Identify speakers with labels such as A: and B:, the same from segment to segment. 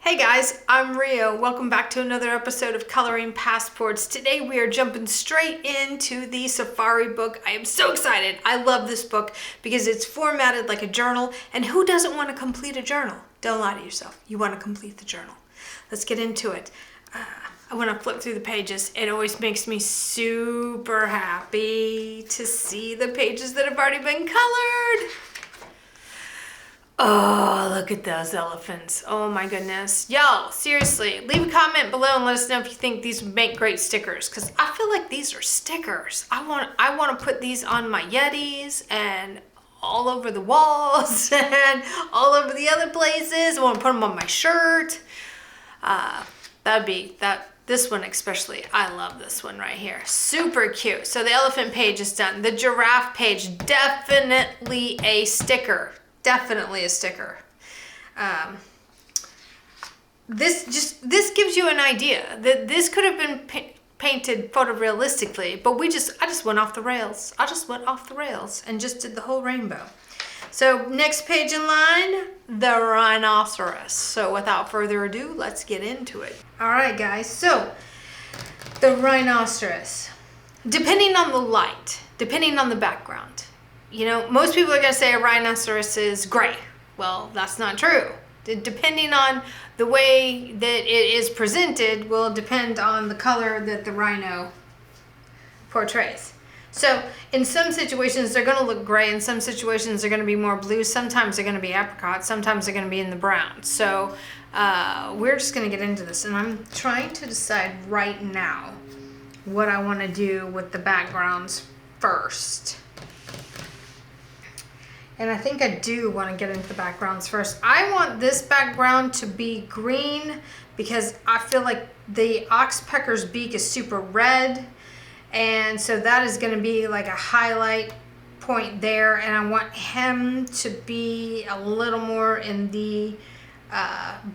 A: Hey guys, I'm Rio. Welcome back to another episode of Coloring Passports. Today we are jumping straight into the Safari book. I am so excited. I love this book because it's formatted like a journal, and who doesn't want to complete a journal? Don't lie to yourself. You want to complete the journal. Let's get into it. I want to flip through the pages. It always makes me super happy to see the pages that have already been colored. Oh, look at those elephants. Oh my goodness. Y'all, seriously, leave a comment below and let us know if you think these would make great stickers, because I feel like these are stickers. I want to put these on my Yetis and all over the walls and all over the other places. I want to put them on my shirt. This one especially, I love this one right here. Super cute. So the elephant page is done. The giraffe page, definitely a sticker. Definitely a sticker. This gives you an idea that this could have been painted photorealistically, but I just went off the rails. I just went off the rails and just did the whole rainbow. So next page in line, the rhinoceros. So without further ado, let's get into it. All right, guys. So the rhinoceros, depending on the light, depending on the background. You know, most people are going to say a rhinoceros is gray. Well, that's not true. Depending on the way that it is presented will depend on the color that the rhino portrays. So in some situations, they're going to look gray. In some situations, they're going to be more blue. Sometimes they're going to be apricot. Sometimes they're going to be in the brown. So we're just going to get into this. And I'm trying to decide right now what I want to do with the backgrounds first. And I think I do want to get into the backgrounds first. I want this background to be green because I feel like the oxpecker's beak is super red. And so that is going to be like a highlight point there. And I want him to be a little more in the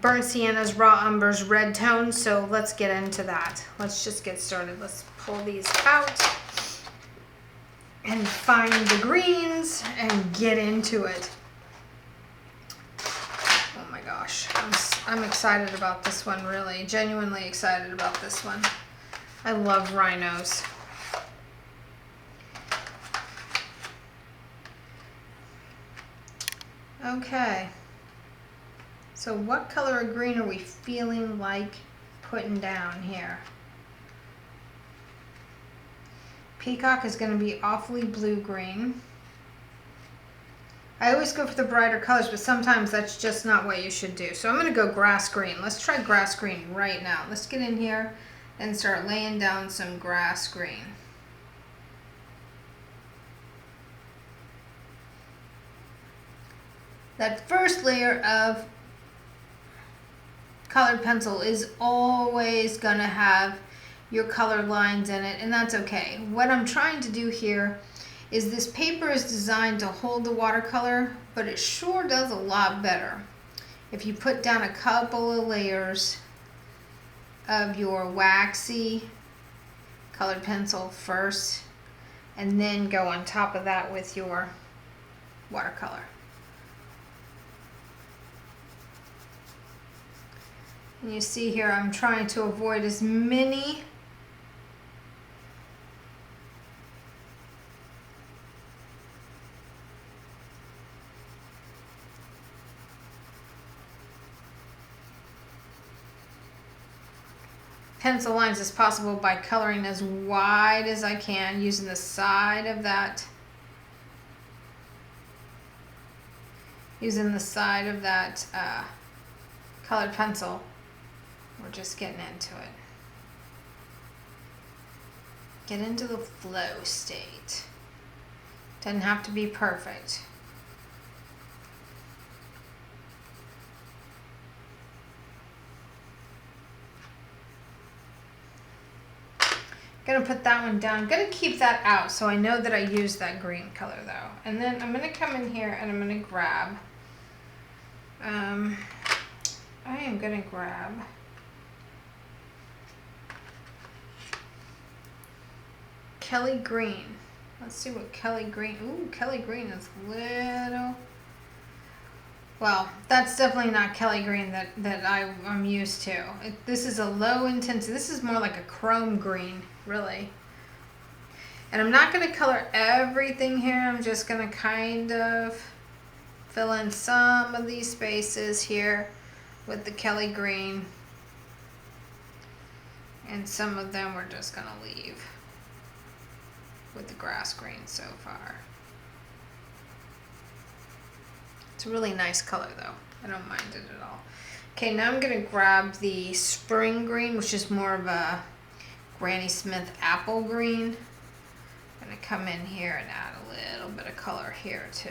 A: burnt siennas, raw umbers, red tones. So let's get into that. Let's just get started. Let's pull these out and find the greens and get into it. Oh my gosh, I'm excited about this one, really, genuinely excited about this one. I love rhinos. Okay, so what color of green are we feeling like putting down here? Peacock is going to be awfully blue-green. I always go for the brighter colors, but sometimes that's just not what you should do. So I'm going to go grass green. Let's try grass green right now. Let's get in here and start laying down some grass green. That first layer of colored pencil is always going to have your color lines in it, and that's okay. What I'm trying to do here is this paper is designed to hold the watercolor, but it sure does a lot better if you put down a couple of layers of your waxy colored pencil first and then go on top of that with your watercolor. And you see here I'm trying to avoid as many pencil lines as possible by coloring as wide as I can using the side of that colored pencil. We're just getting into it. Get into the flow state. Doesn't have to be perfect. Gonna put that one down. Gonna keep that out so I know that I used that green color though. And then I'm gonna come in here and I'm gonna grab Kelly green. Let's see what Kelly green. Ooh, Kelly green is little. Well, that's definitely not Kelly green that I'm used to. This is a low intensity. This is more like a chrome green, really. And I'm not going to color everything here. I'm just going to kind of fill in some of these spaces here with the Kelly green. And some of them we're just going to leave with the grass green so far. It's a really nice color though. I don't mind it at all. Okay, now I'm going to grab the spring green, which is more of a Granny Smith apple green. I'm going to come in here and add a little bit of color here too.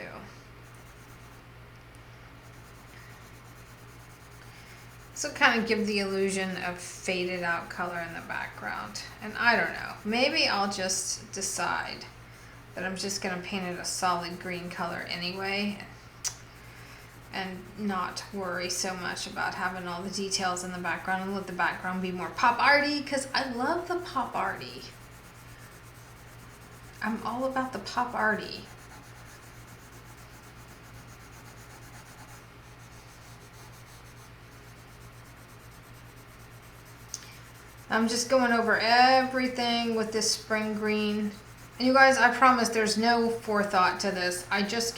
A: This will kind of give the illusion of faded out color in the background. And I don't know, maybe I'll just decide that I'm just going to paint it a solid green color anyway and not worry so much about having all the details in the background and let the background be more pop arty, because I love the pop arty. I'm all about the pop arty. I'm just going over everything with this spring green. And you guys, I promise there's no forethought to this. I just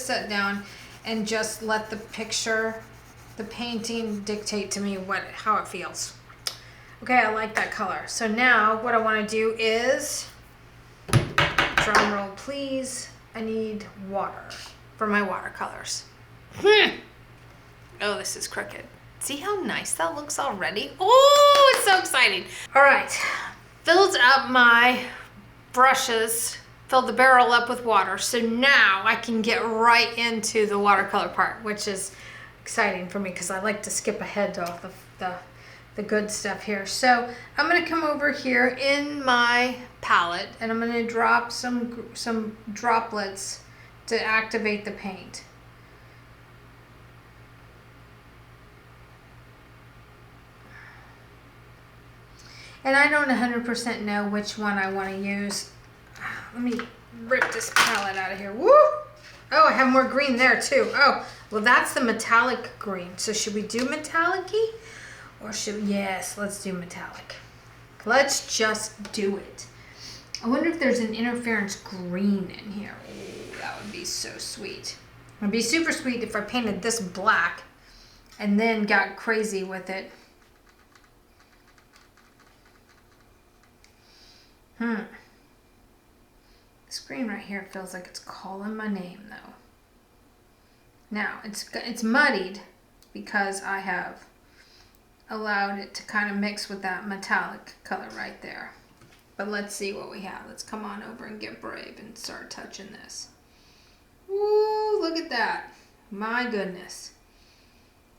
A: sat down and just let the picture, the painting dictate to me how it feels. Okay, I like that color. So now what I want to do is, drum roll please, I need water for my watercolors. Oh, this is crooked. See how nice that looks already? Oh, it's so exciting. All right, filled up my brushes, filled the barrel up with water. So now I can get right into the watercolor part, which is exciting for me because I like to skip ahead to all the good stuff here. So I'm gonna come over here in my palette and I'm gonna drop some droplets to activate the paint. And I don't 100% know which one I want to use. Let me rip this palette out of here. Woo! Oh, I have more green there too. Oh, well that's the metallic green. So should we do metallic-y? Or yes, let's do metallic. Let's just do it. I wonder if there's an interference green in here. Ooh, that would be so sweet. It would be super sweet if I painted this black and then got crazy with it. This green right here feels like it's calling my name though. Now it's muddied because I have allowed it to kind of mix with that metallic color right there. But let's see what we have. Let's come on over and get brave and start touching this. Woo, look at that. My goodness.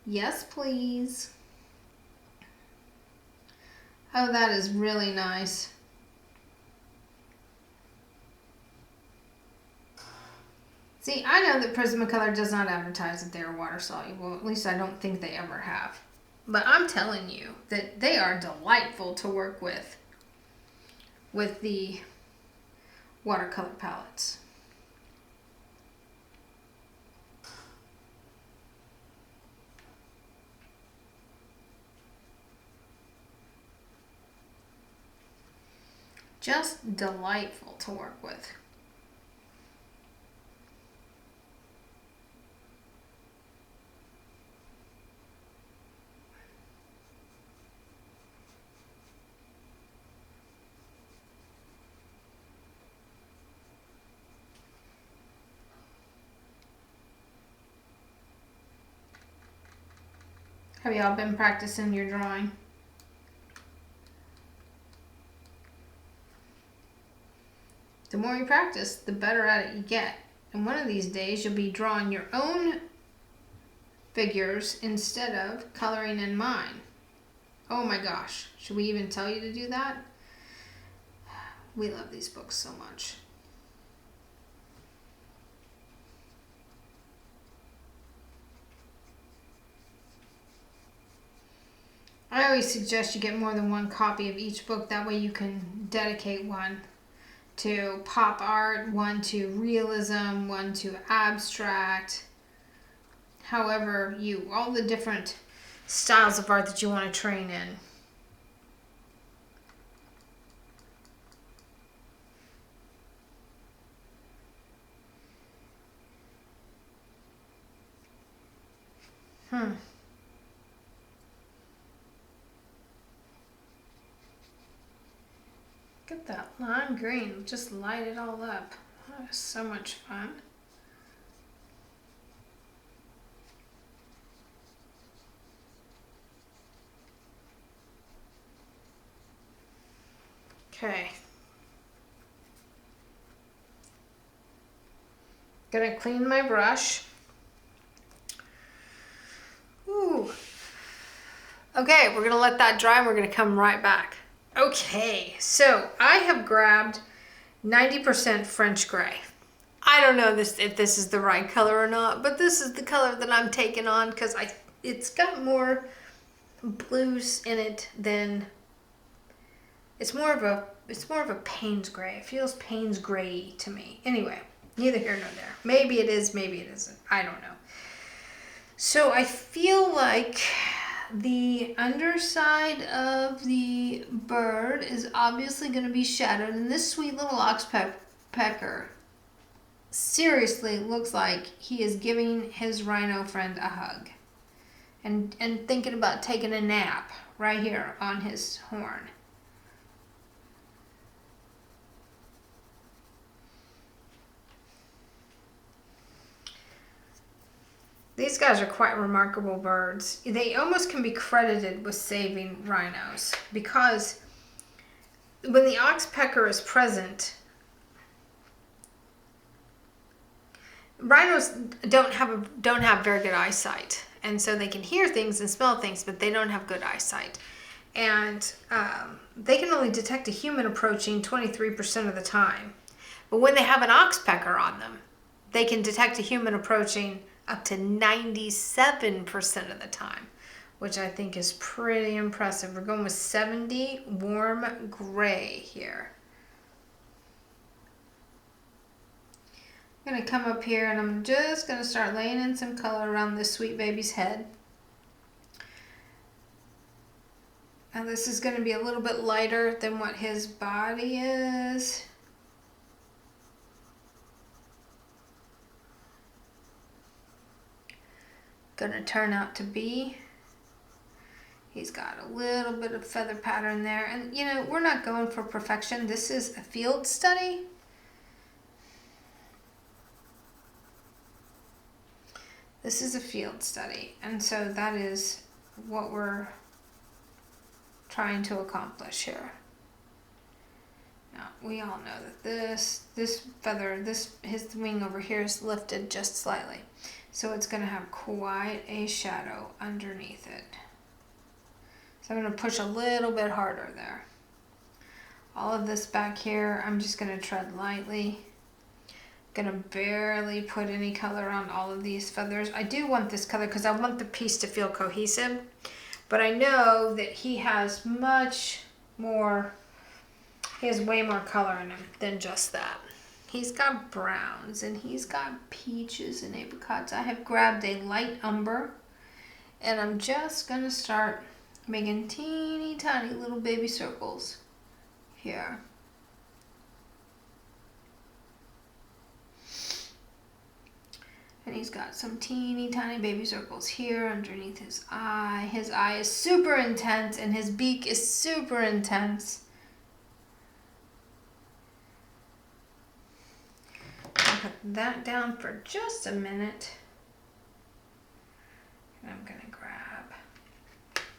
A: Yes, please. Oh, that is really nice. See, I know that Prismacolor does not advertise that they are water soluble. At least I don't think they ever have. But I'm telling you that they are delightful to work with the watercolor palettes. Just delightful to work with. Have y'all been practicing your drawing? The more you practice, the better at it you get. And one of these days, you'll be drawing your own figures instead of coloring in mine. Oh my gosh, should we even tell you to do that? We love these books so much. I always suggest you get more than one copy of each book. That way you can dedicate one to pop art, one to realism, one to abstract. however all the different styles of art that you want to train in. Get that lime green, just light it all up. That is so much fun. Okay. Gonna clean my brush. Ooh. Okay, we're gonna let that dry and we're gonna come right back. Okay, so I have grabbed 90% French gray. I don't know if this is the right color or not, but this is the color that I'm taking on because it's got more blues in it than it's more of a Payne's gray. It feels Payne's gray to me. Anyway, neither here nor there. Maybe it is, maybe it isn't. I don't know. So I feel like the underside of the bird is obviously going to be shadowed, and this sweet little oxpecker seriously looks like he is giving his rhino friend a hug and thinking about taking a nap right here on his horn. These guys are quite remarkable birds. They almost can be credited with saving rhinos because when the oxpecker is present, rhinos don't have very good eyesight, and so they can hear things and smell things, but they don't have good eyesight, and they can only detect a human approaching 23% of the time. But when they have an oxpecker on them, they can detect a human approaching up to 97% of the time, which I think is pretty impressive. We're going with 70 warm gray here. I'm going to come up here and I'm just going to start laying in some color around this sweet baby's head. Now this is going to be a little bit lighter than what his body is. Gonna turn out to be. He's got a little bit of feather pattern there, and you know, we're not going for perfection. This is a field study. This is a field study, and so that is what we're trying to accomplish here. Now, we all know that this feather, his wing over here is lifted just slightly. So it's going to have quite a shadow underneath it. So I'm going to push a little bit harder there. All of this back here, I'm just going to tread lightly. Going to barely put any color on all of these feathers. I do want this color because I want the piece to feel cohesive. But I know that he has much more, he has way more color in him than just that. He's got browns and he's got peaches and apricots. I have grabbed a light umber and I'm just going to start making teeny tiny little baby circles here. And he's got some teeny tiny baby circles here underneath his eye. His eye is super intense and his beak is super intense. Put that down for just a minute. And I'm going to grab,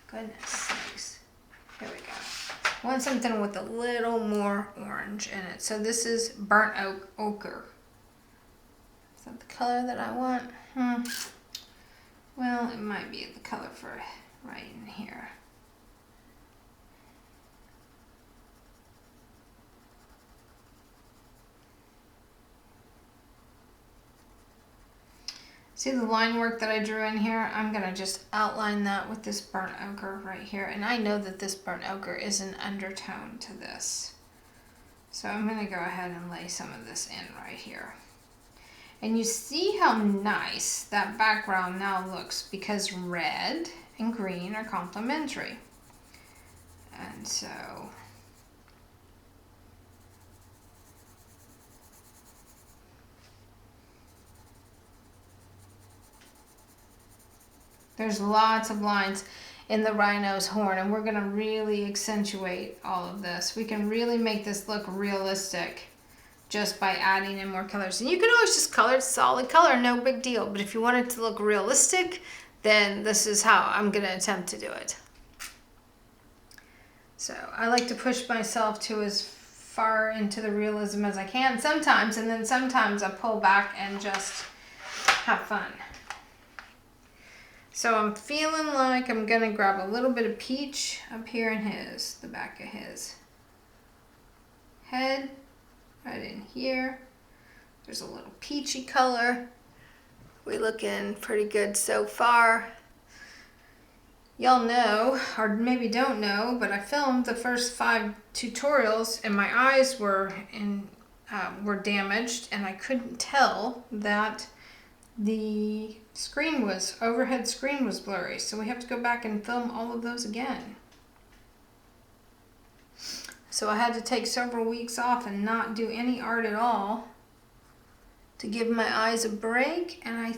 A: goodness sakes, here we go. I want something with a little more orange in it. So this is burnt ochre. Is that the color that I want? Well, it might be the color for right in here. See the line work that I drew in here? I'm going to just outline that with this burnt ochre right here. And I know that this burnt ochre is an undertone to this. So I'm going to go ahead and lay some of this in right here. And you see how nice that background now looks because red and green are complementary. And so there's lots of lines in the rhino's horn, and we're going to really accentuate all of this. We can really make this look realistic just by adding in more colors. And you can always just color it solid color, no big deal. But if you want it to look realistic, then this is how I'm going to attempt to do it. So I like to push myself to as far into the realism as I can sometimes, and then sometimes I pull back and just have fun. So I'm feeling like I'm gonna grab a little bit of peach up here in the back of his head, right in here. There's a little peachy color. We're looking pretty good so far. Y'all know, or maybe don't know, but I filmed the first 5 tutorials and my eyes were damaged, and I couldn't tell that the overhead screen was blurry. So we have to go back and film all of those again. So I had to take several weeks off and not do any art at all to give my eyes a break, and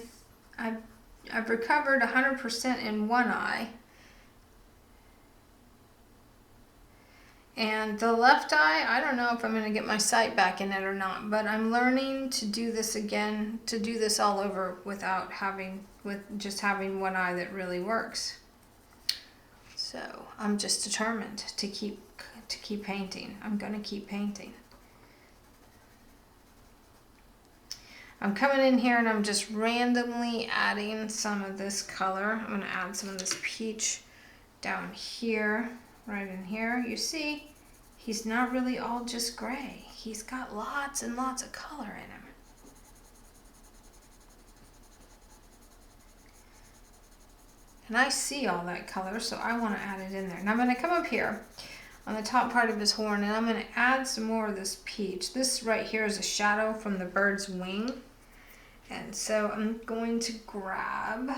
A: I've recovered 100% in one eye. And the left eye, I don't know if I'm going to get my sight back in it or not, but I'm learning to do this again, to do this all over with just having one eye that really works. So I'm just determined to keep painting. I'm going to keep painting. I'm coming in here and I'm just randomly adding some of this color. I'm going to add some of this peach down here. Right in here, you see, he's not really all just gray. He's got lots and lots of color in him. And I see all that color, so I want to add it in there. And I'm going to come up here on the top part of his horn, and I'm going to add some more of this peach. This right here is a shadow from the bird's wing. And so I'm going to grab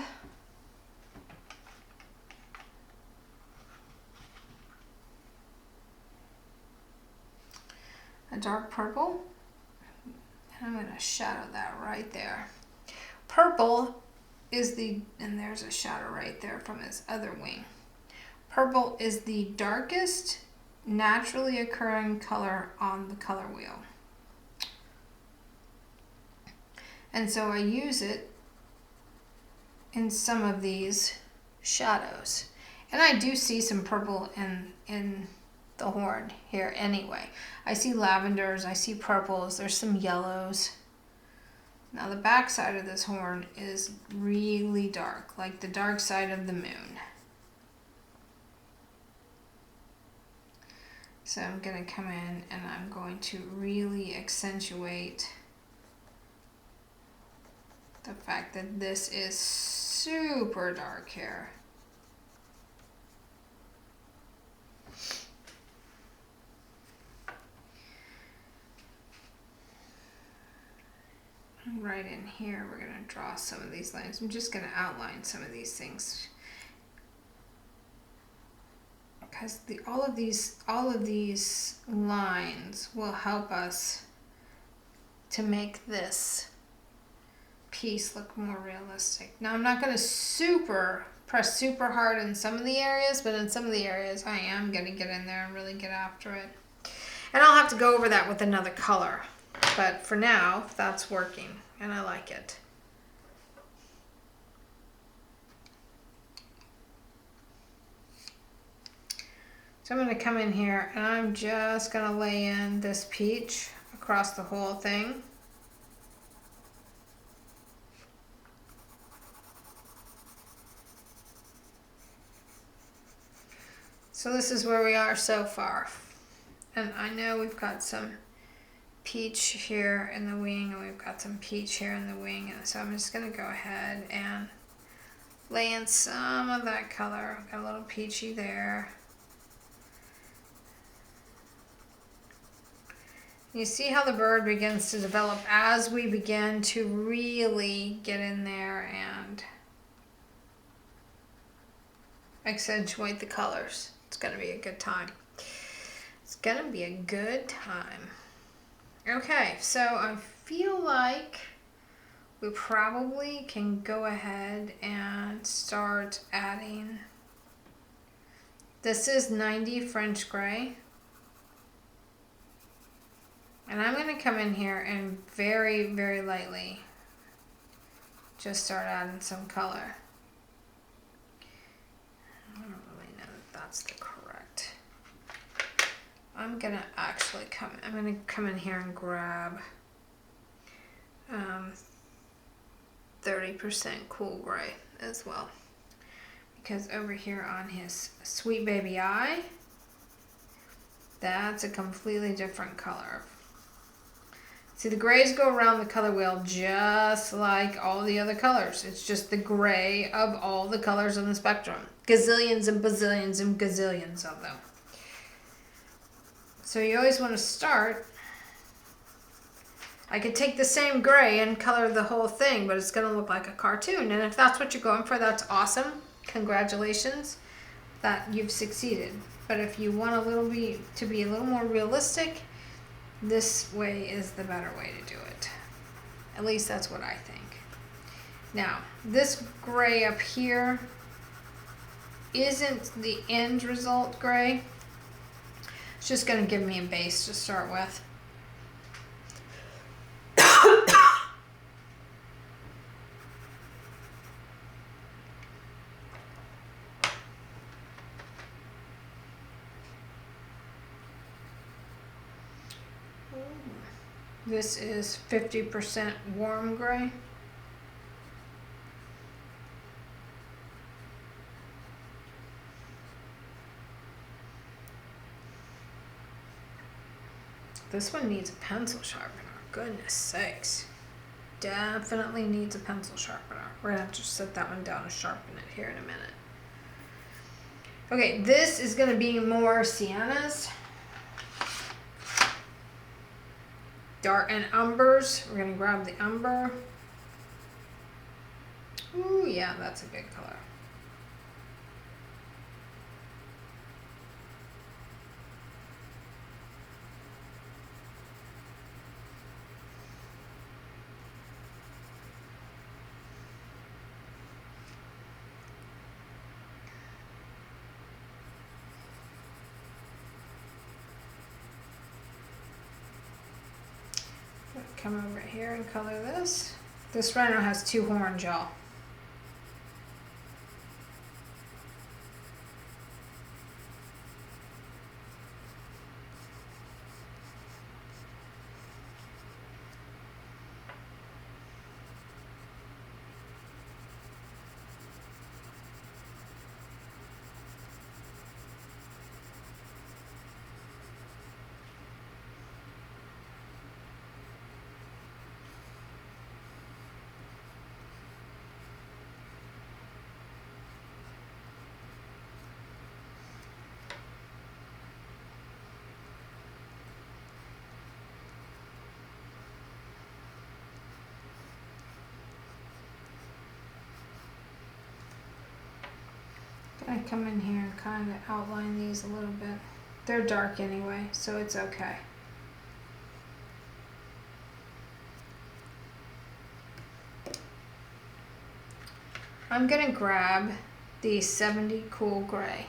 A: a dark purple, and I'm going to shadow that right there. Purple is and there's a shadow right there from his other wing. Purple is the darkest naturally occurring color on the color wheel. And so I use it in some of these shadows. And I do see some purple in the horn here anyway. I see lavenders, I see purples, there's some yellows. Now the back side of this horn is really dark, like the dark side of the moon. So I'm going to come in and I'm going to really accentuate the fact that this is super dark here. Right in here, we're going to draw some of these lines. I'm just going to outline some of these things because all of these lines will help us to make this piece look more realistic. Now I'm not going to press super hard in some of the areas, but in some of the areas I am going to get in there and really get after it. And I'll have to go over that with another color. But for now, that's working, and I like it. So I'm going to come in here, and I'm just going to lay in this peach across the whole thing. So this is where we are so far. And I know we've got some peach here in the wing, and we've got some peach here in the wing, and so I'm just going to go ahead and lay in some of that color. Got a little peachy there. You see how the bird begins to develop as we begin to really get in there and accentuate the colors. It's going to be a good time. It's going to be a good time. Okay, so I feel like we probably can go ahead and start adding. This is 90 French gray. And I'm going to come in here and very, very lightly just start adding some color. I don't really know if that's the correct. I'm going to actually come in here and grab 30% cool gray as well. Because over here on his sweet baby eye, that's a completely different color. See, the grays go around the color wheel just like all the other colors. It's just the gray of all the colors on the spectrum. Gazillions and bazillions and gazillions of them. So you always want to start. I could take the same gray and color the whole thing, but it's going to look like a cartoon. And if that's what you're going for, that's awesome. Congratulations that you've succeeded. But if you want to be a little more realistic, this way is the better way to do it. At least that's what I think. Now, this gray up here isn't the end result gray. It's just going to give me a base to start with. This is 50% warm gray. This one needs a pencil sharpener. Goodness sakes. Definitely needs a pencil sharpener. We're going to have to set that one down and sharpen it here in a minute. Okay, this is going to be more siennas. Dark and umbers. We're going to grab the umber. Ooh, yeah, that's a good color. Come over here and color this. This rhino has 2 horns, y'all. I come in here and kind of outline these a little bit. They're dark anyway, so it's okay. I'm gonna grab the 70 cool gray.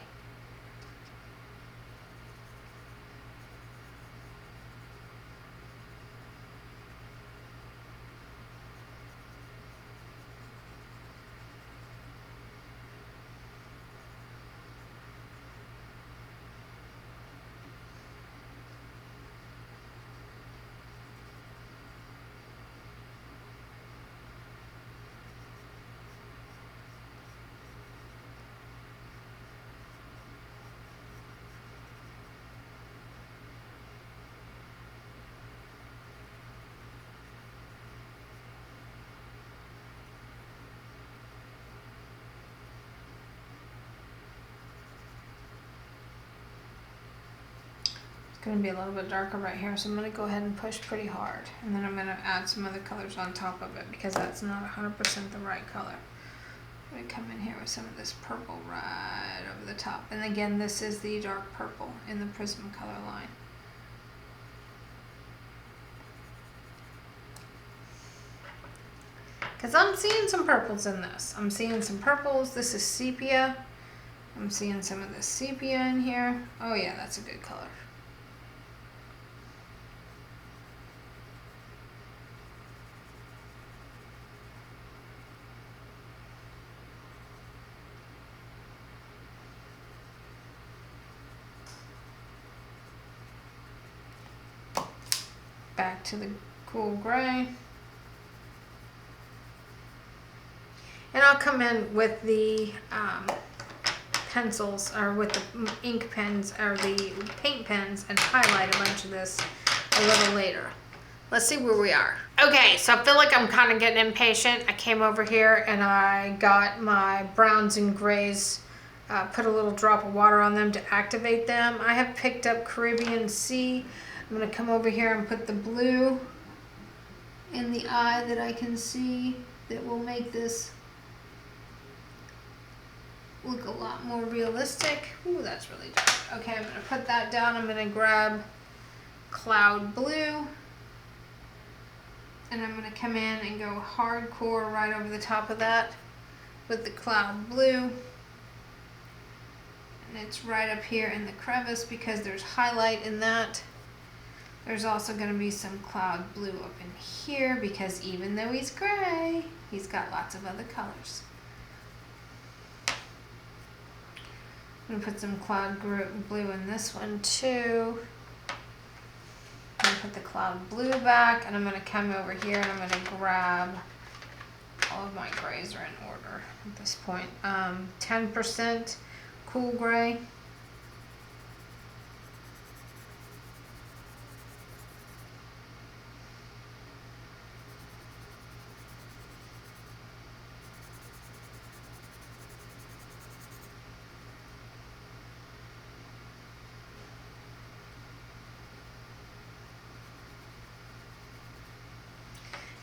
A: Gonna be a little bit darker right here, so I'm gonna go ahead and push pretty hard, and then I'm gonna add some other colors on top of it because that's not 100% the right color. I'm gonna come in here with some of this purple right over the top, and again, this is the dark purple in the Prism color line. Because I'm seeing some purples in this. I'm seeing some purples. This is sepia. I'm seeing some of the sepia in here. Oh yeah, that's a good color. Back to the cool gray. And I'll come in with the pencils, or with the ink pens, or the paint pens, and highlight a bunch of this a little later. Let's see where we are. Okay, so I feel like I'm kind of getting impatient. I came over here and I got my browns and grays, put a little drop of water on them to activate them. I have picked up Caribbean Sea. I'm gonna come over here and put the blue in the eye that I can see that will make this look a lot more realistic. Ooh, that's really dark. Okay, I'm gonna put that down. I'm gonna grab Cloud Blue, and I'm gonna come in and go hardcore right over the top of that with the Cloud Blue. And it's right up here in the crevice because there's highlight in that. There's also going to be some Cloud Blue up in here because even though he's gray, he's got lots of other colors. I'm going to put some Cloud Blue in this one too. I'm going to put the Cloud Blue back, and I'm going to come over here and I'm going to grab, all of my grays are in order at this point. 10% cool gray.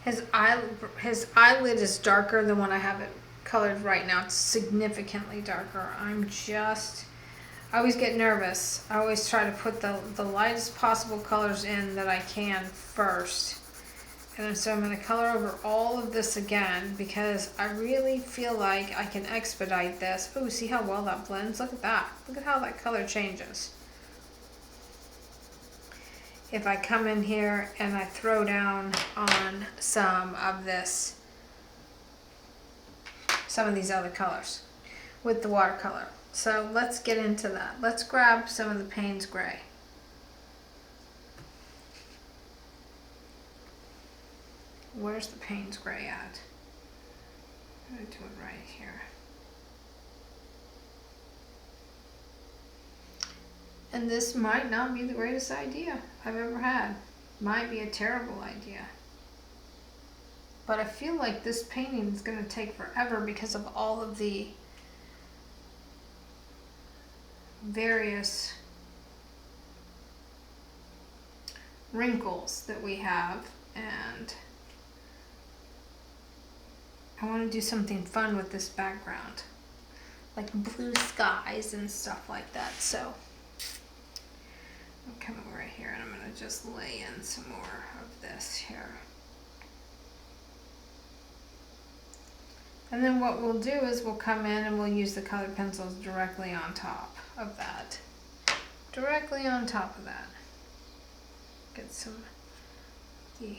A: His eyelid is darker than what I have it colored right now. It's significantly darker. I always get nervous. I always try to put the lightest possible colors in that I can first. And so I'm going to color over all of this again because I really feel like I can expedite this. Oh, see how well that blends? Look at that. Look at how that color changes. If I come in here and I throw down on some of this, some of these other colors with the watercolor. So let's get into that. Let's grab some of the Payne's Gray. Where's the Payne's Gray at? I'm gonna do it right here. And this might not be the greatest idea I've ever had. Might be a terrible idea. But I feel like this painting is going to take forever because of all of the various wrinkles that we have. And I want to do something fun with this background. Like blue skies and stuff like that. So I'm coming right here and I'm going to just lay in some more of this here. And then what we'll do is we'll come in and we'll use the colored pencils directly on top of that. Directly on top of that. Get some the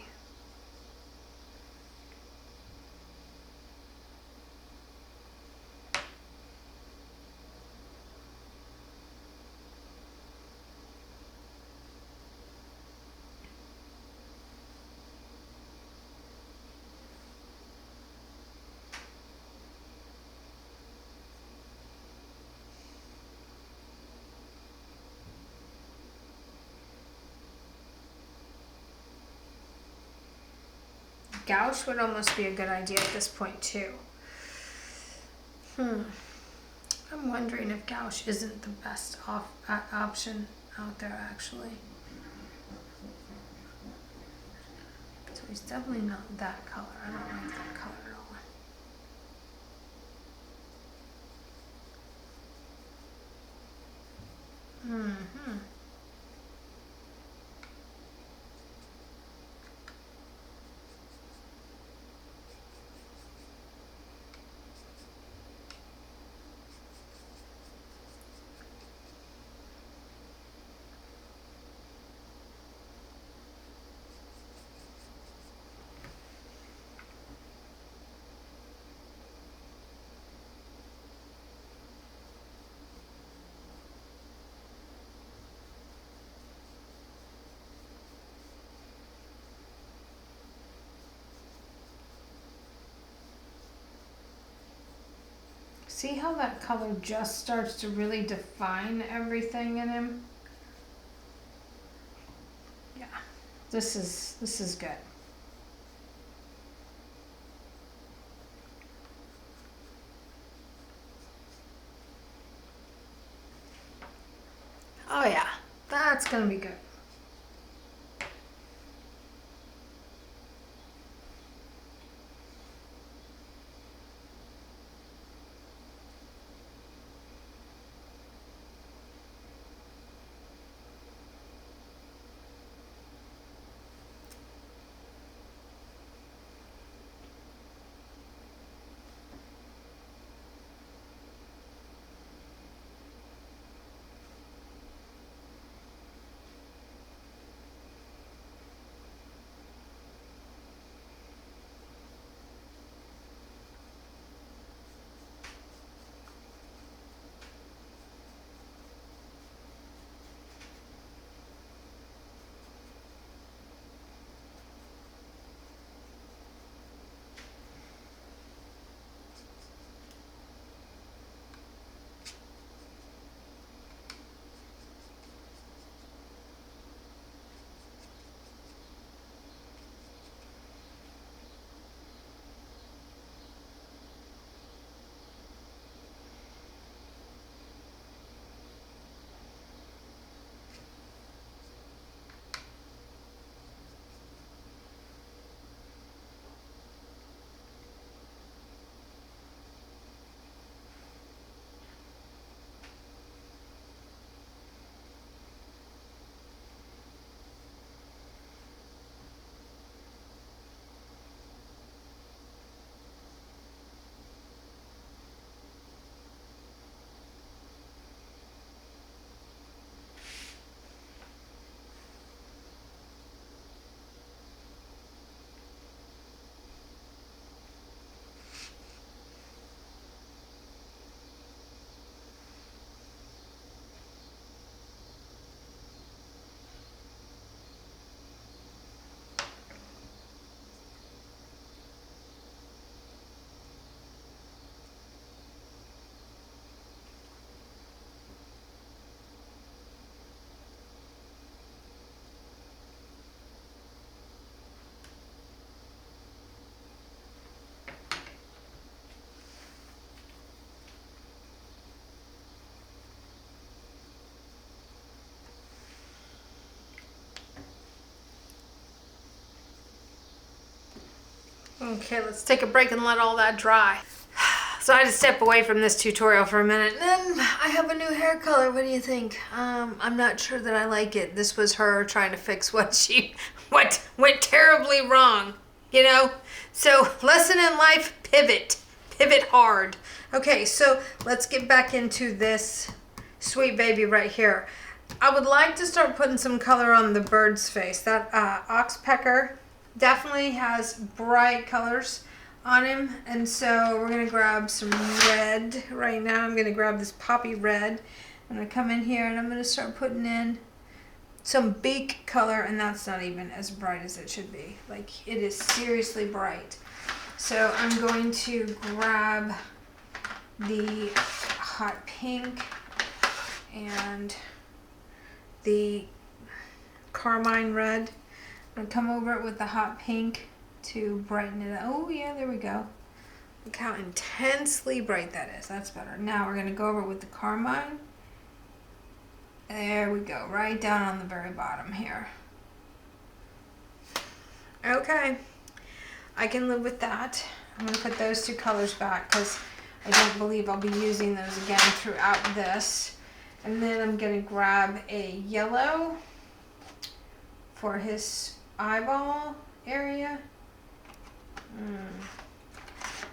A: gouache would almost be a good idea at this point too. I'm wondering if gouache isn't the best option out there actually. It's definitely not that color. I don't like that color at all. Mm-hmm. See how that color just starts to really define everything in him? Yeah, this is good. Oh yeah, that's gonna be good. Okay, let's take a break and let all that dry. So I had to step away from this tutorial for a minute. And I have a new hair color. What do you think? I'm not sure that I like it. This was her trying to fix what went terribly wrong, you know? So lesson in life, pivot. Pivot hard. Okay, so let's get back into this sweet baby right here. I would like to start putting some color on the bird's face. That oxpecker definitely has bright colors on him, and so we're gonna grab some red right now. I'm gonna grab this poppy red. I'm gonna come in here and I'm gonna start putting in some beak color, and that's not even as bright as it should be. Like, it is seriously bright. So I'm going to grab the hot pink and the carmine red. I'm gonna come over it with the hot pink to brighten it up. Oh yeah, there we go. Look how intensely bright that is. That's better. Now we're gonna go over with the carmine. There we go, right down on the very bottom here. Okay, I can live with that. I'm going to put those two colors back because I don't believe I'll be using those again throughout this. And then I'm going to grab a yellow for his eyeball area.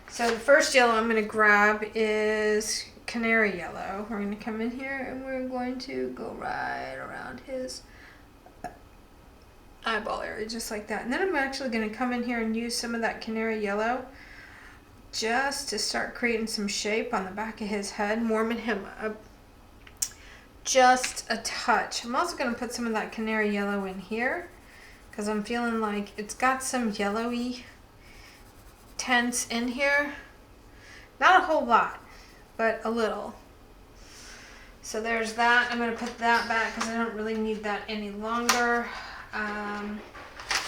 A: So the first yellow I'm going to grab is canary yellow. We're going to come in here and we're going to go right around his eyeball area just like that. And then I'm actually going to come in here and use some of that canary yellow just to start creating some shape on the back of his head, warming him up just a touch. I'm also going to put some of that canary yellow in here because I'm feeling like it's got some yellowy tints in here. Not a whole lot, but a little. So there's that. I'm going to put that back because I don't really need that any longer. I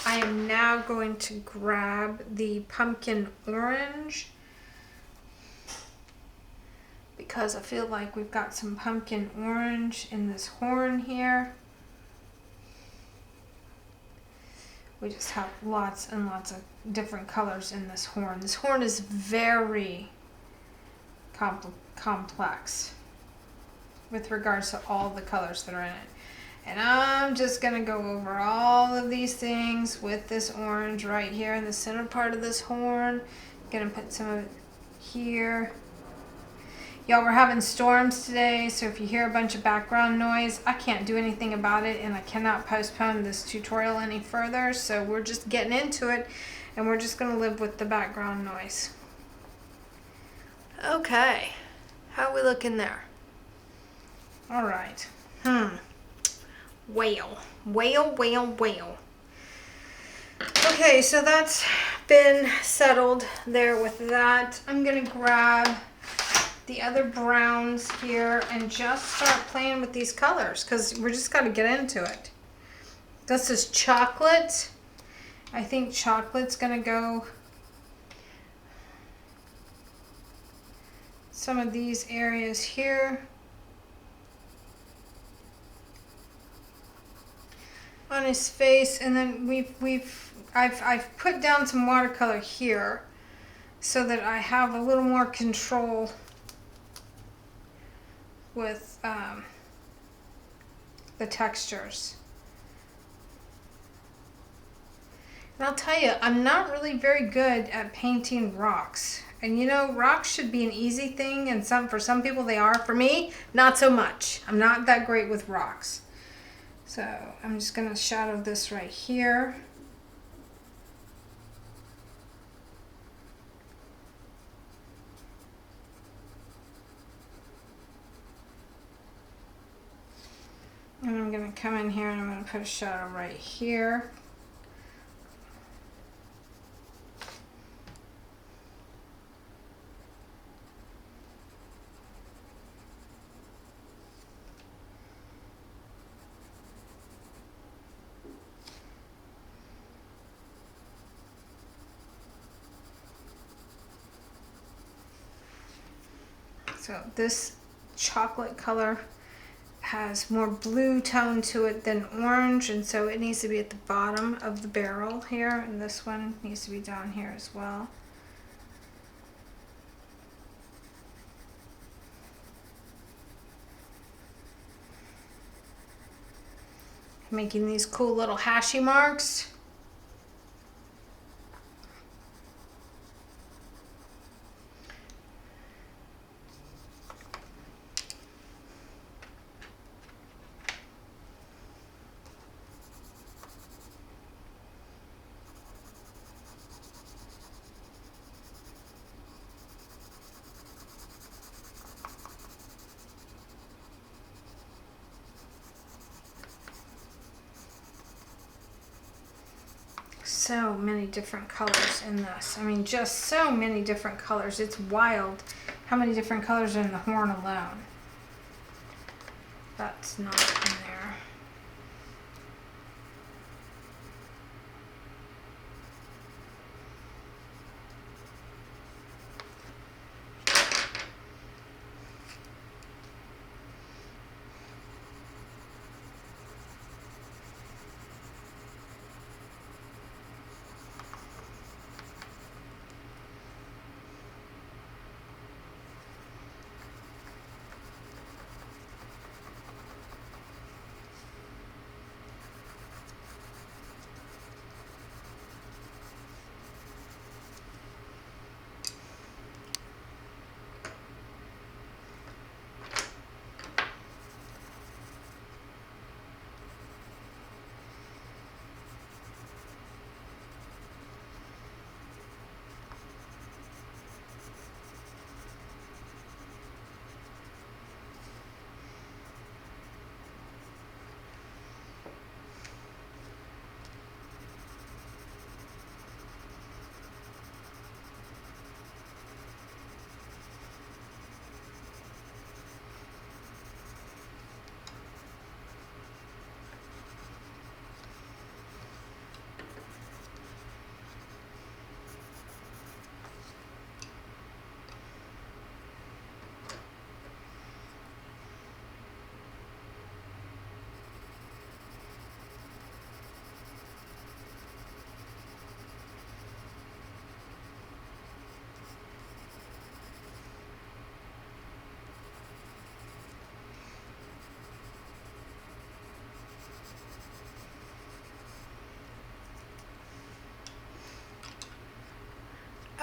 A: am now going to grab the pumpkin orange because I feel like we've got some pumpkin orange in this horn here. We just have lots and lots of different colors in this horn. This horn is very complex with regards to all the colors that are in it. And I'm just going to go over all of these things with this orange right here in the center part of this horn. Going to put some of it here. Y'all, we're having storms today, so if you hear a bunch of background noise, I can't do anything about it, and I cannot postpone this tutorial any further, so we're just getting into it, and we're just going to live with the background noise. Okay, how are we looking there? All right. Whale. Okay, so that's been settled there with that. I'm going to grab the other browns here and just start playing with these colors because we're just got to get into it. This is chocolate. I think chocolate's going to go some of these areas here on his face, and then I've put down some watercolor here so that I have a little more control with the textures. And I'll tell you, I'm not really very good at painting rocks. And you know, rocks should be an easy thing, and for some people they are. For me, not so much. I'm not that great with rocks. So I'm just going to shadow this right here. And I'm going to come in here and I'm going to put a shadow right here. So this chocolate color has more blue tone to it than orange, and so it needs to be at the bottom of the barrel here, and this one needs to be down here as well. Making these cool little hashy marks. So many different colors in this. I mean, just so many different colors. It's wild how many different colors are in the horn alone. That's not in there.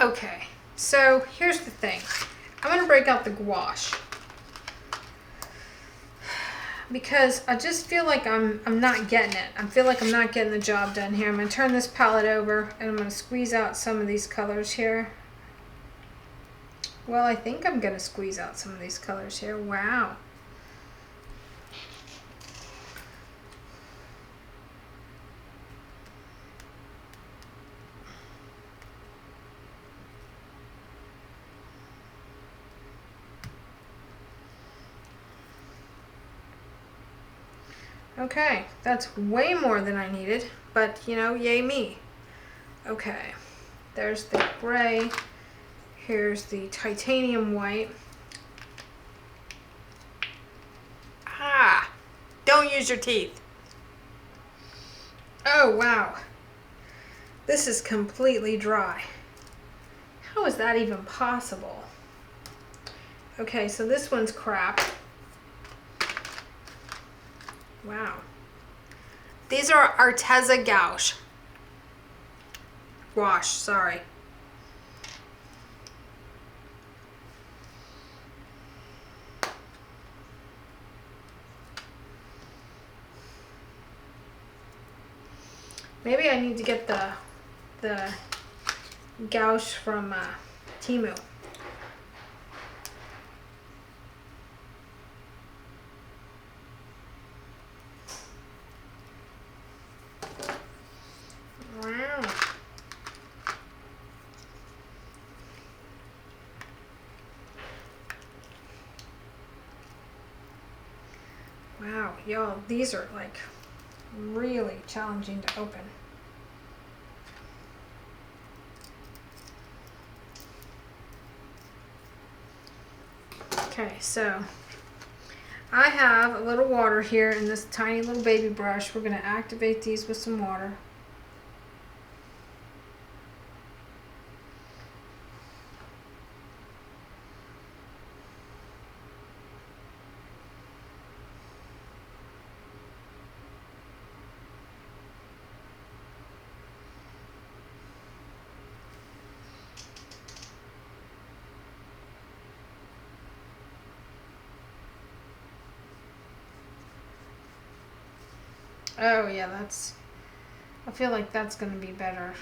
A: Okay, so here's the thing. I'm gonna break out the gouache because I just feel like I'm not getting it. I feel like I'm not getting the job done here. I'm gonna turn this palette over and I'm gonna squeeze out some of these colors here. Well, I think I'm gonna squeeze out some of these colors here. Wow. Okay, that's way more than I needed, but you know, yay me. Okay, there's the gray. Here's the titanium white. Ah, don't use your teeth. Oh, wow. This is completely dry. How is that even possible? Okay, so this one's crap. Wow. These are Arteza gouache. Gouache, sorry. Maybe I need to get the gouache from Temu. Wow. Wow, y'all, these are like really challenging to open. Okay, so I have a little water here in this tiny little baby brush. We're going to activate these with some water. Oh yeah, I feel like that's going to be better.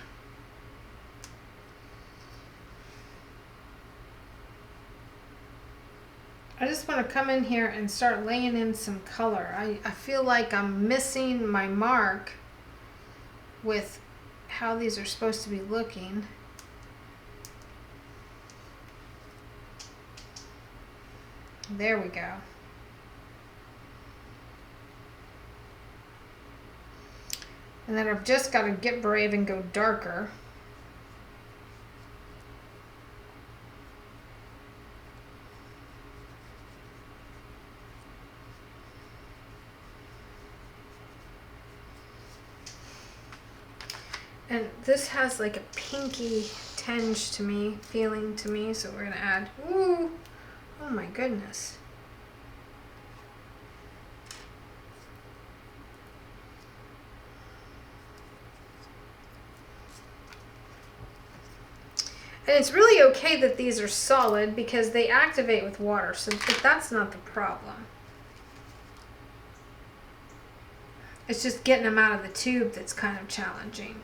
A: I just want to come in here and start laying in some color. I feel like I'm missing my mark with how these are supposed to be looking. There we go. And then I've just got to get brave and go darker. And this has like a pinky tinge to me, feeling to me, so we're gonna add, ooh, oh my goodness. And it's really okay that these are solid because they activate with water, so that's not the problem. It's just getting them out of the tube that's kind of challenging.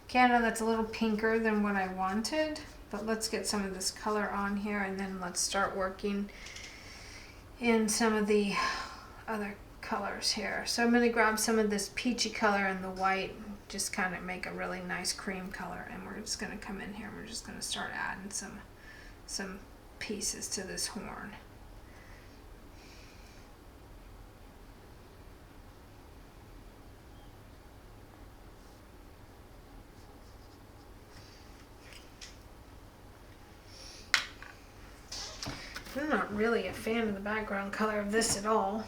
A: Okay, I know that's a little pinker than what I wanted, but let's get some of this color on here and then let's start working in some of the other colors here. So I'm going to grab some of this peachy color and the white, just kind of make a really nice cream color, and we're just going to come in here and we're just going to start adding some pieces to this horn. I'm not really a fan of the background color of this at all.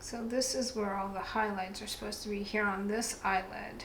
A: So this is where all the highlights are supposed to be, here on this eyelid.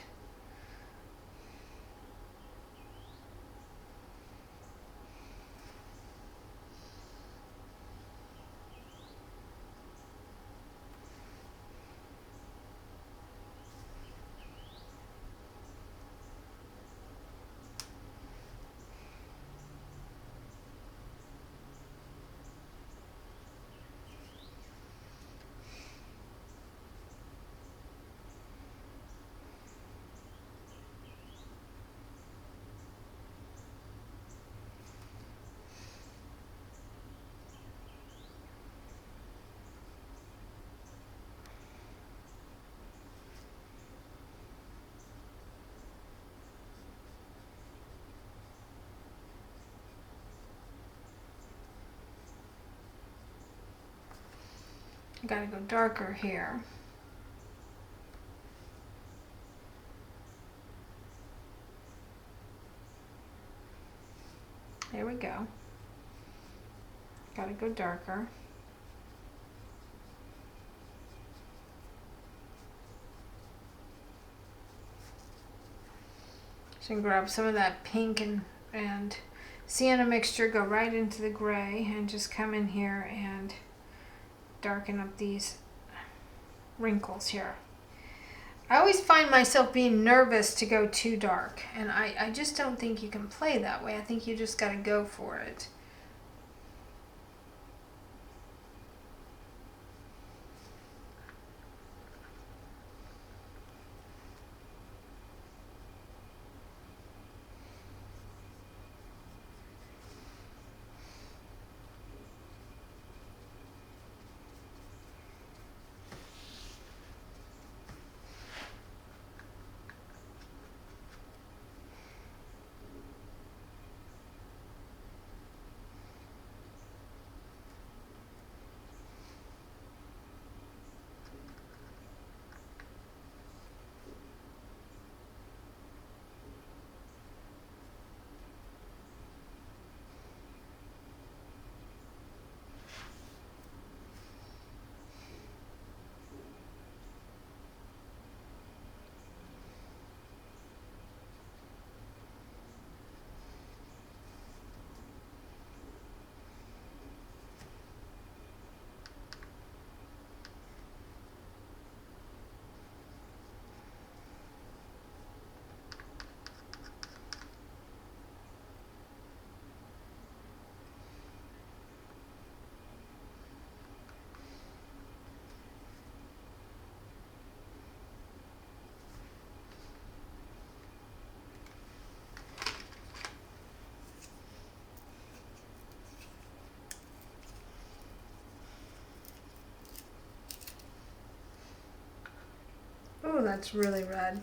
A: I gotta go darker here. There we go. Gotta go darker. So you can grab some of that pink and sienna mixture, go right into the gray, and just come in here and darken up these wrinkles here. I always find myself being nervous to go too dark, and I just don't think you can play that way. I think you just got to go for it. Oh, that's really red.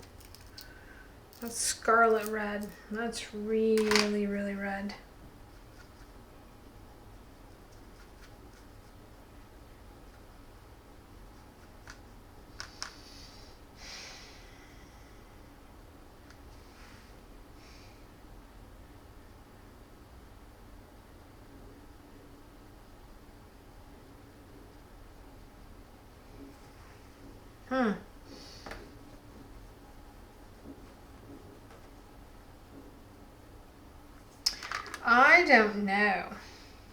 A: That's scarlet red. That's really, really red. I don't know.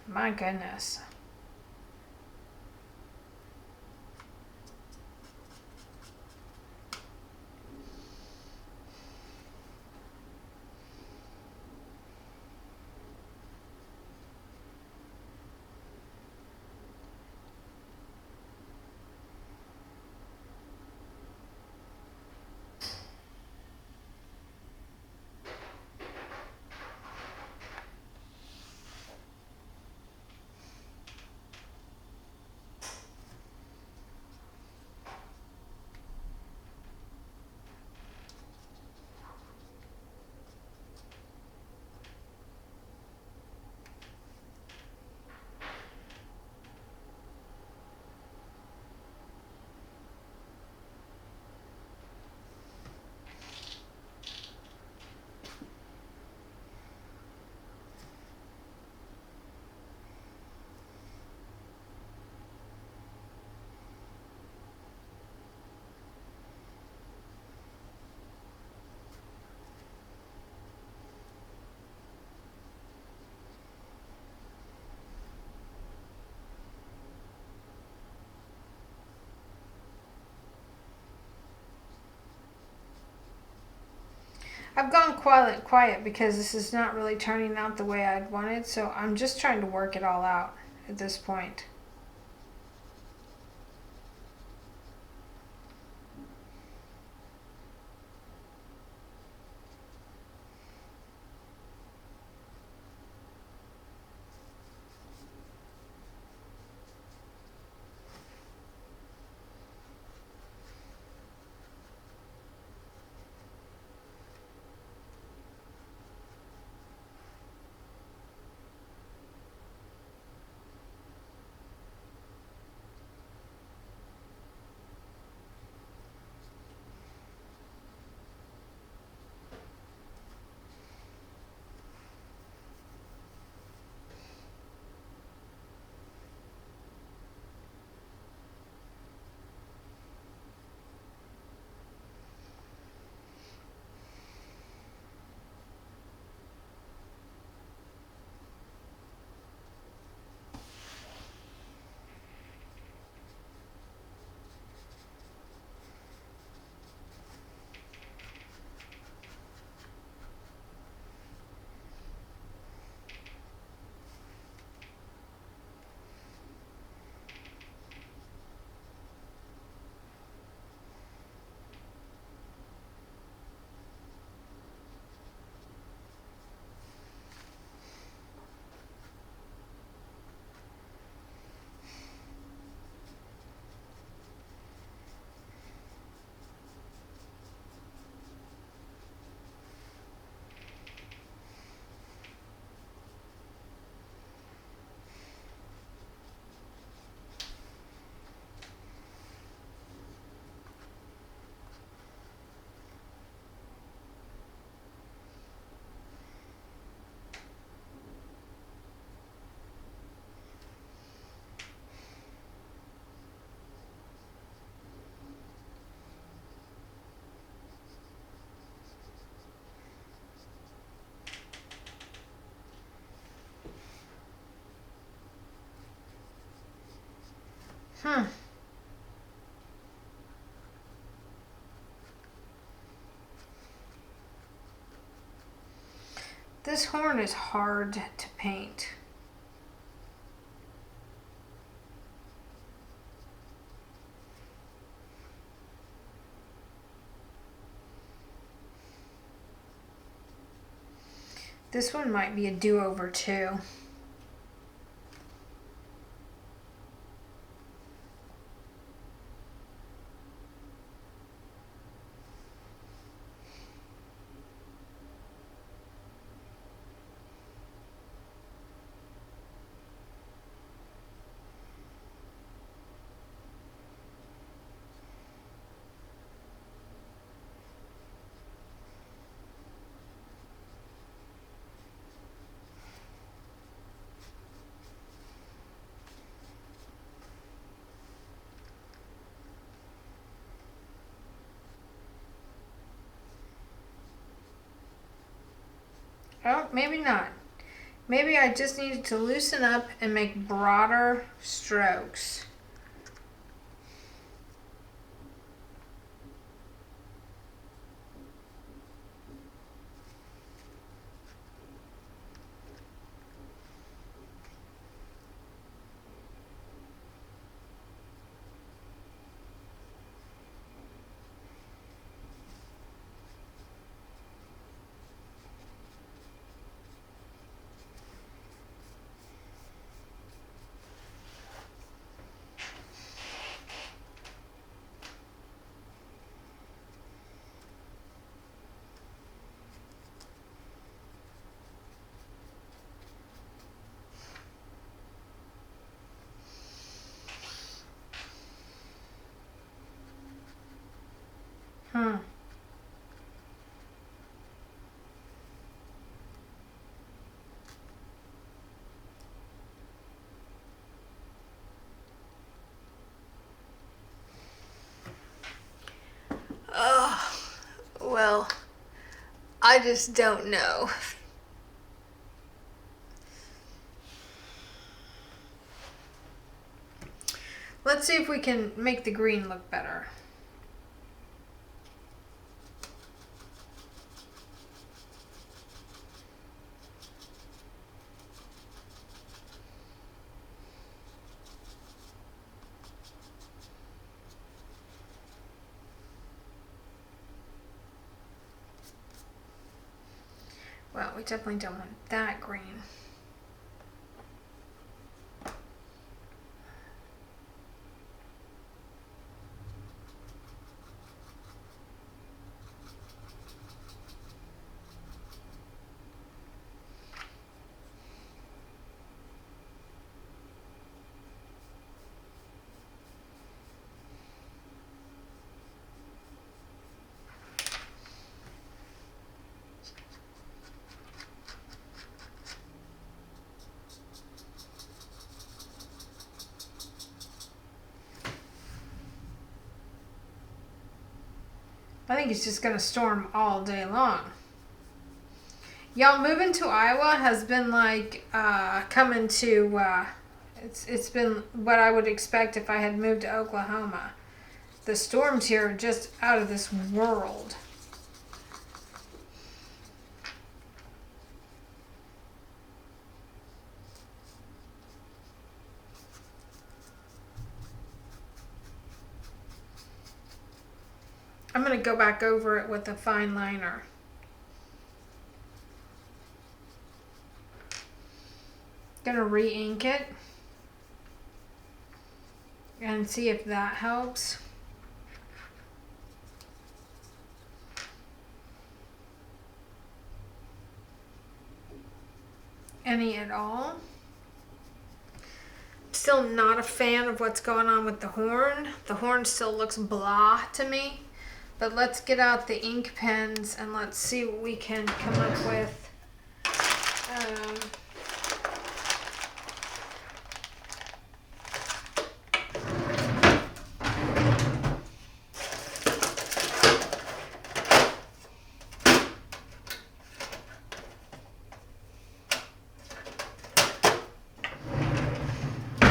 A: My goodness. I've gone quiet because this is not really turning out the way I'd wanted, so I'm just trying to work it all out at this point. Hmm. This horn is hard to paint. This one might be a do-over too. Oh, maybe not. Maybe I just needed to loosen up and make broader strokes. Hmm. Oh, well, I just don't know. Let's see if we can make the green look better. Well, we definitely don't want that green. I think it's just going to storm all day long. Y'all, moving to Iowa has been like coming to, it's been what I would expect if I had moved to Oklahoma. The storms here are just out of this world. I'm going to go back over it with a fine liner. Going to re-ink it and see if that helps. Any at all. Still not a fan of what's going on with the horn. The horn still looks blah to me. But let's get out the ink pens and let's see what we can come up with.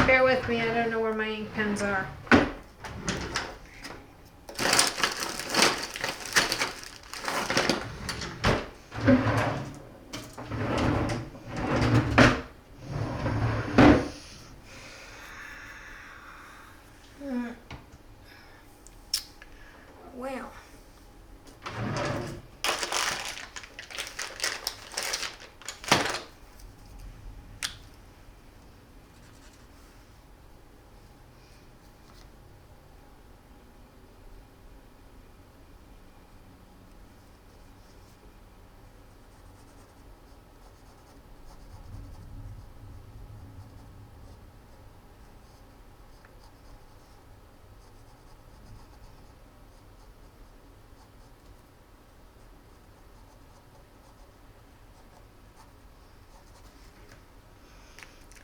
A: Bear with me, I don't know where my ink pens are. Well.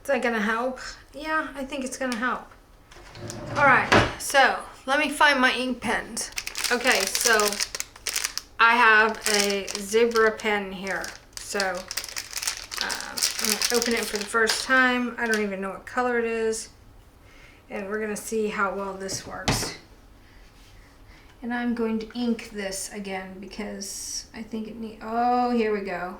A: Is that gonna help? Yeah, I think it's gonna help. All right, so let me find my ink pens. Okay, so I have a zebra pen here. So I'm gonna open it for the first time. I don't even know what color it is. And we're gonna see how well this works. And I'm going to ink this again because I think it needs, oh, here we go.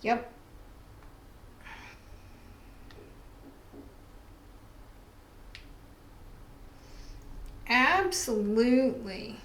A: Yep. Absolutely.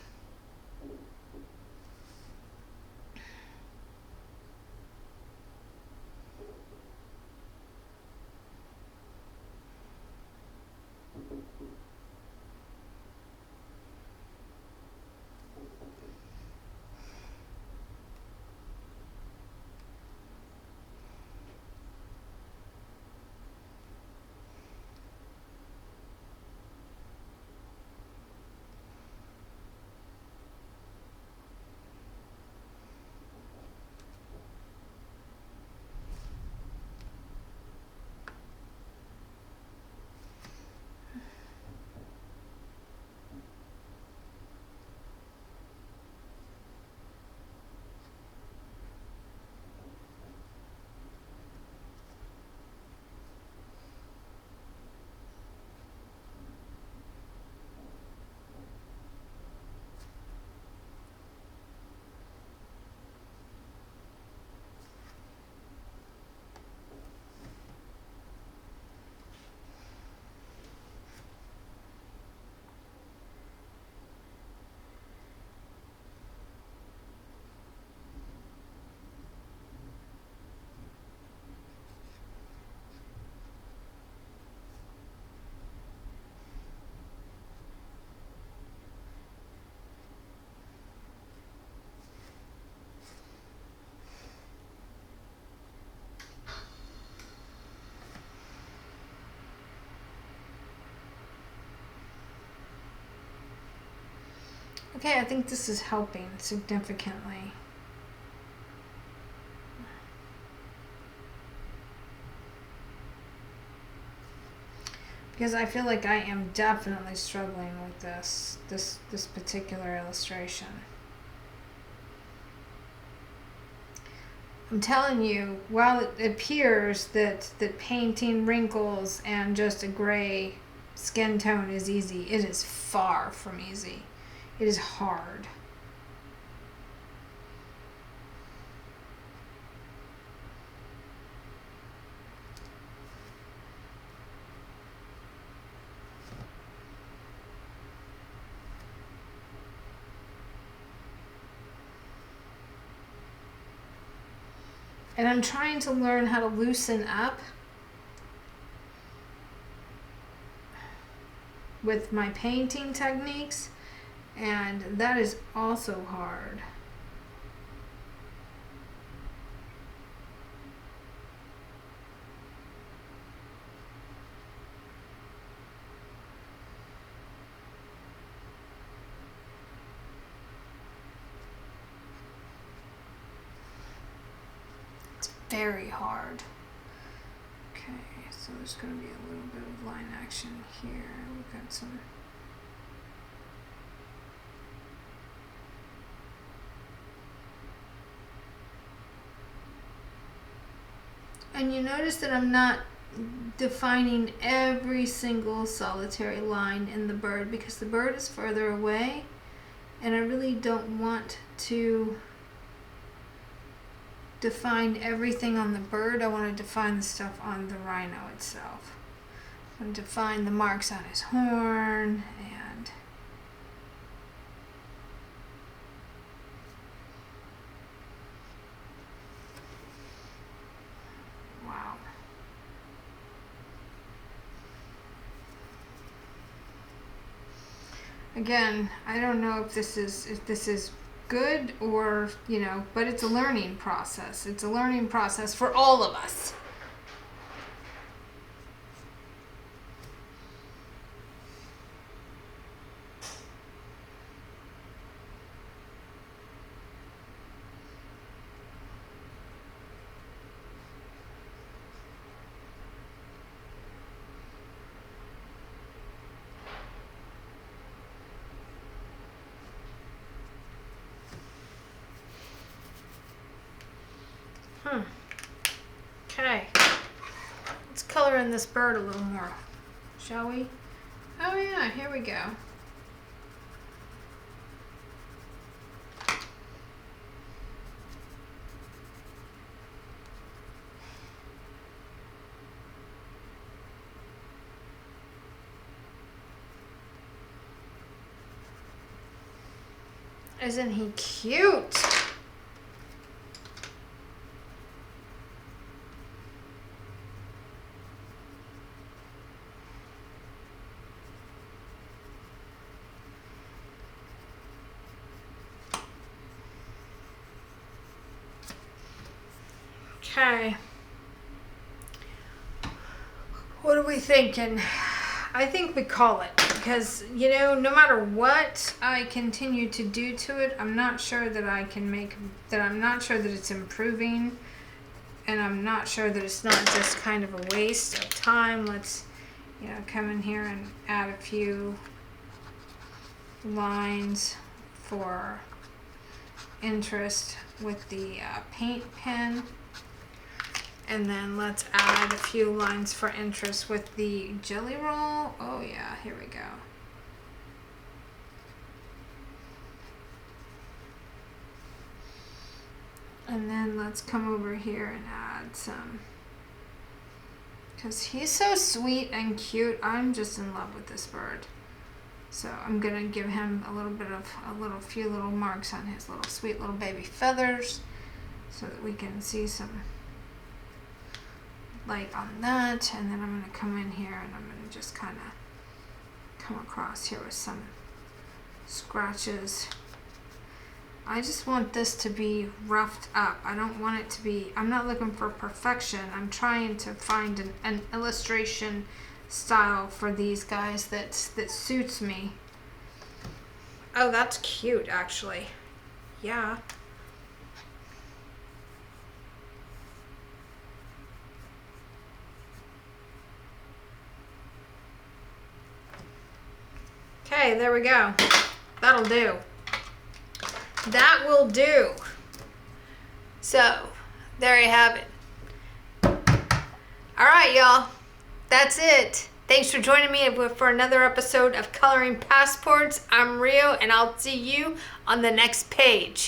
A: Okay, I think this is helping significantly. Because I feel like I am definitely struggling with this particular illustration. I'm telling you, while it appears that painting wrinkles and just a gray skin tone is easy, it is far from easy. It is hard. And I'm trying to learn how to loosen up with my painting techniques, and that is also hard. Very hard. Okay, so there's going to be a little bit of line action here. We've got some. And you notice that I'm not defining every single solitary line in the bird because the bird is further away, and I really don't want to define everything on the bird. I want to define the stuff on the rhino itself. I want to define the marks on his horn and wow. Again, I don't know if this is good or, but it's a learning process. It's a learning process for all of us. Okay, let's color in this bird a little more, shall we? Oh yeah, here we go. Isn't he cute? Okay. What are we thinking? I think we call it because, no matter what I continue to do to it, I'm not sure that I'm not sure that it's improving, and I'm not sure that it's not just kind of a waste of time. Let's, come in here and add a few lines for interest with the paint pen. And then let's add a few lines for interest with the jelly roll. Oh yeah, here we go. And then let's come over here and add some, because he's so sweet and cute. I'm just in love with this bird. So I'm gonna give him a few little marks on his little sweet little baby feathers so that we can see some light on that. And then I'm going to come in here and I'm going to just kind of come across here with some scratches. I just want this to be roughed up. I don't want it to be, I'm not looking for perfection. I'm trying to find an illustration style for these guys that suits me. Oh, that's cute, actually. Yeah. Okay, there we go. That'll do. That will do. So, there you have it. All right, y'all. That's it. Thanks for joining me for another episode of Coloring Passports. I'm Rio, and I'll see you on the next page.